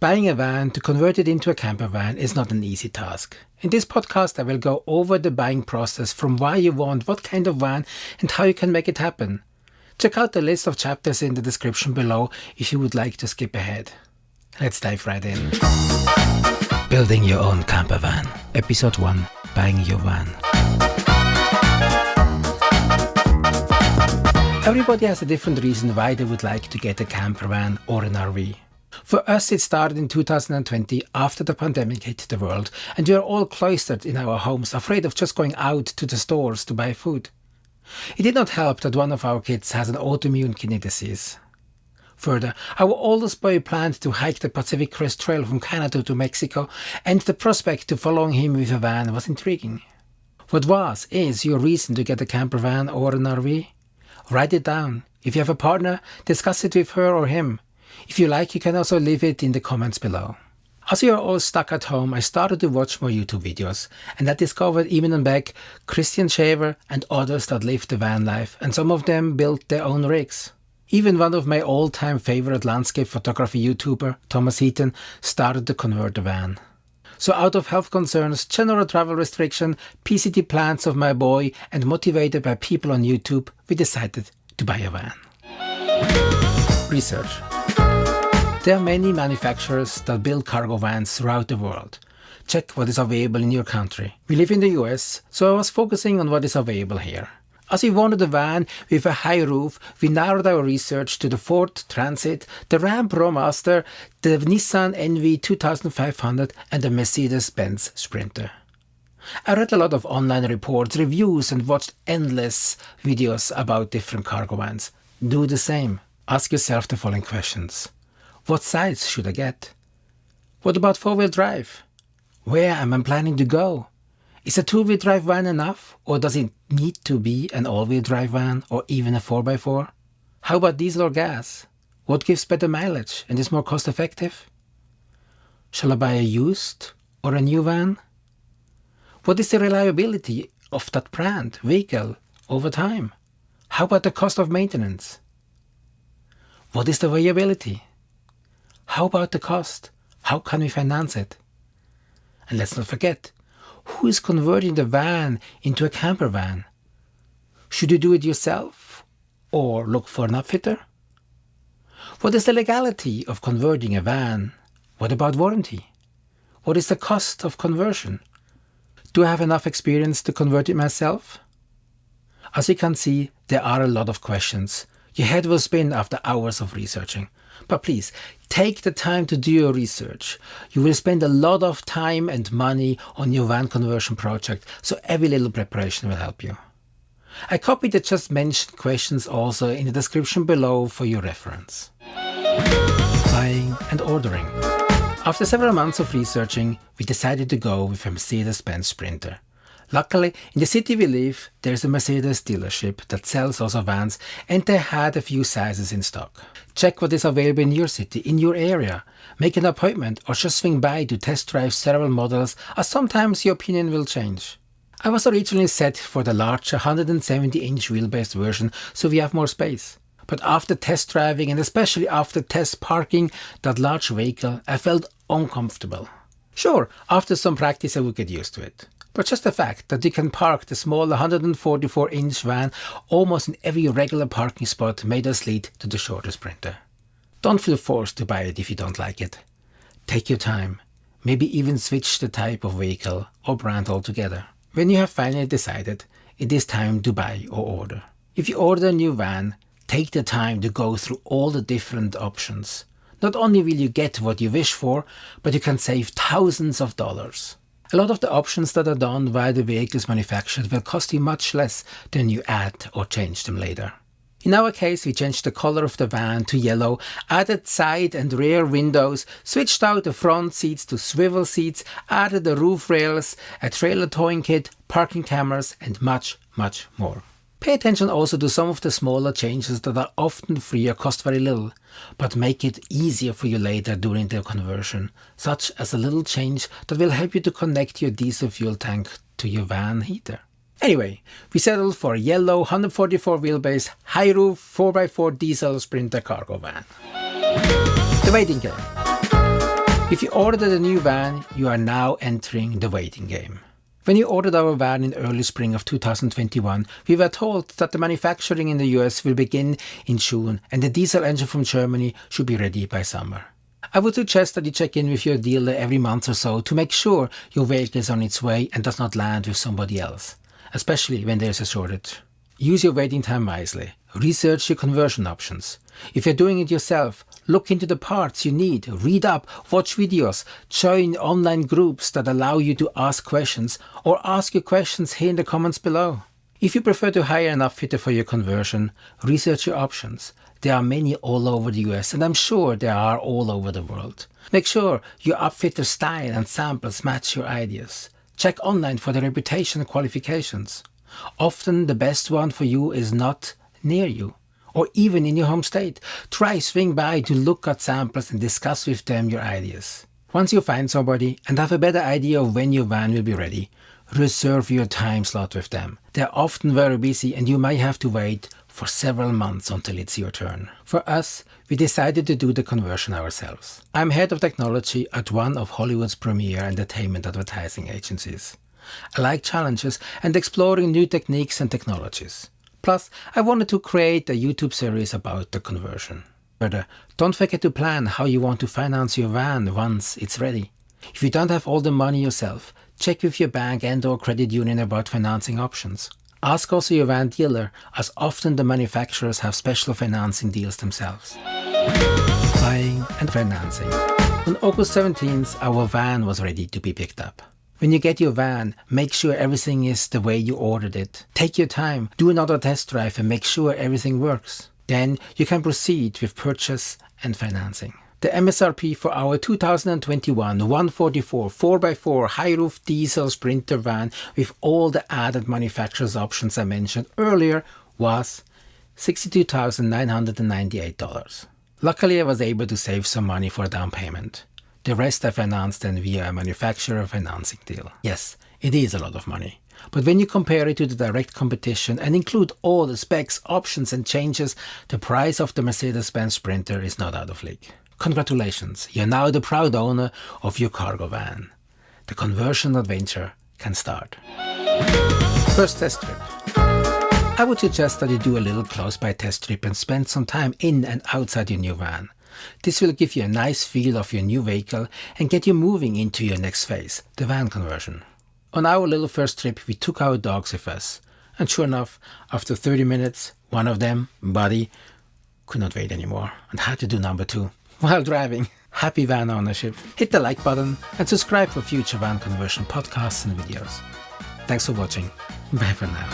Buying a van to convert it into a camper van is not an easy task. In this podcast, I will go over the buying process from why you want what kind of van and how you can make it happen. Check out the list of chapters in the description below if you would like to skip ahead. Let's dive right in. Building your own camper van. Episode 1. Buying your van. Everybody has a different reason why they would like to get a camper van or an RV. For us, it started in 2020 after the pandemic hit the world, and we are all cloistered in our homes, afraid of just going out to the stores to buy food. It did not help that one of our kids has an autoimmune kidney disease. Further, our oldest boy planned to hike the Pacific Crest Trail from Canada to Mexico, and the prospect of following him with a van was intriguing. What is your reason to get a camper van or an RV? Write it down. If you have a partner, discuss it with her or him. If you like, you can also leave it in the comments below. As we are all stuck at home, I started to watch more YouTube videos, and I discovered Iman Beck, Christian Shaver and others that lived the van life, and some of them built their own rigs. Even one of my all-time favorite landscape photography YouTuber, Thomas Heaton, started to convert a van. So out of health concerns, general travel restriction, PCT plans of my boy, and motivated by people on YouTube, we decided to buy a van. Research. There are many manufacturers that build cargo vans throughout the world. Check what is available in your country. We live in the US, so I was focusing on what is available here. As we wanted a van with a high roof, we narrowed our research to the Ford Transit, the Ram ProMaster, the Nissan NV 2500 and the Mercedes-Benz Sprinter. I read a lot of online reports, reviews and watched endless videos about different cargo vans. Do the same. Ask yourself the following questions. What size should I get? What about four-wheel drive? Where am I planning to go? Is a two-wheel drive van enough, or does it need to be an all-wheel drive van or even a 4x4? How about diesel or gas? What gives better mileage and is more cost-effective? Shall I buy a used or a new van? What is the reliability of that brand, vehicle, over time? How about the cost of maintenance? What is the viability? How about the cost? How can we finance it? And let's not forget, who is converting the van into a camper van? Should you do it yourself or look for an upfitter? What is the legality of converting a van? What about warranty? What is the cost of conversion? Do I have enough experience to convert it myself? As you can see, there are a lot of questions. Your head will spin after hours of researching. But please, take the time to do your research. You will spend a lot of time and money on your van conversion project, so every little preparation will help you. I copied the just mentioned questions also in the description below for your reference. Buying and ordering. After several months of researching, we decided to go with a Mercedes-Benz Sprinter. Luckily, in the city we live, there's a Mercedes dealership that sells also vans, and they had a few sizes in stock. Check what is available in your city, in your area. Make an appointment or just swing by to test drive several models, as sometimes your opinion will change. I was originally set for the larger 170-inch wheelbase version, so we have more space. But after test driving and especially after test parking that large vehicle, I felt uncomfortable. Sure, after some practice I would get used to it. But just the fact that you can park the small 144-inch van almost in every regular parking spot made us lead to the shorter Sprinter. Don't feel forced to buy it if you don't like it. Take your time. Maybe even switch the type of vehicle or brand altogether. When you have finally decided, it is time to buy or order. If you order a new van, take the time to go through all the different options. Not only will you get what you wish for, but you can save thousands of dollars. A lot of the options that are done while the vehicle is manufactured will cost you much less than you add or change them later. In our case, we changed the color of the van to yellow, added side and rear windows, switched out the front seats to swivel seats, added the roof rails, a trailer towing kit, parking cameras and much, much more. Pay attention also to some of the smaller changes that are often free or cost very little, but make it easier for you later during the conversion, such as a little change that will help you to connect your diesel fuel tank to your van heater. Anyway, we settled for a yellow 144 wheelbase, high roof 4x4 diesel Sprinter cargo van. The waiting game. If you ordered a new van, you are now entering the waiting game. When we ordered our van in early spring of 2021, we were told that the manufacturing in the US will begin in June and the diesel engine from Germany should be ready by summer. I would suggest that you check in with your dealer every month or so to make sure your vehicle is on its way and does not land with somebody else, especially when there is a shortage. Use your waiting time wisely. Research your conversion options. If you're doing it yourself, look into the parts you need, read up, watch videos, join online groups that allow you to ask questions or ask your questions here in the comments below. If you prefer to hire an upfitter for your conversion, research your options. There are many all over the US and I'm sure there are all over the world. Make sure your upfitter's style and samples match your ideas. Check online for the reputation and qualifications. Often the best one for you is not near you or even in your home state. Try swing by to look at samples and discuss with them your ideas. Once you find somebody and have a better idea of when your van will be ready, reserve your time slot with them. They're often very busy and you may have to wait for several months until it's your turn. For us, we decided to do the conversion ourselves. I'm head of technology at one of Hollywood's premier entertainment advertising agencies. I like challenges and exploring new techniques and technologies. Plus, I wanted to create a YouTube series about the conversion. Further, don't forget to plan how you want to finance your van once it's ready. If you don't have all the money yourself, check with your bank and/or credit union about financing options. Ask also your van dealer, as often the manufacturers have special financing deals themselves. Buying and financing. On August 17th, our van was ready to be picked up. When you get your van, make sure everything is the way you ordered it. Take your time, do another test drive and make sure everything works. Then you can proceed with purchase and financing. The MSRP for our 2021 144 4x4 high-roof diesel Sprinter van with all the added manufacturer's options I mentioned earlier was $62,998. Luckily, I was able to save some money for a down payment. The rest I financed then via a manufacturer financing deal. Yes, it is a lot of money. But when you compare it to the direct competition and include all the specs, options and changes, the price of the Mercedes-Benz Sprinter is not out of league. Congratulations, you're now the proud owner of your cargo van. The conversion adventure can start. First test trip. I would suggest that you do a little close-by test trip and spend some time in and outside your new van. This will give you a nice feel of your new vehicle and get you moving into your next phase, the van conversion. On our little first trip, we took our dogs with us. And sure enough, after 30 minutes, one of them, Buddy, could not wait anymore and had to do number 2 while driving. Happy van ownership. Hit the like button and subscribe for future van conversion podcasts and videos. Thanks for watching. Bye for now.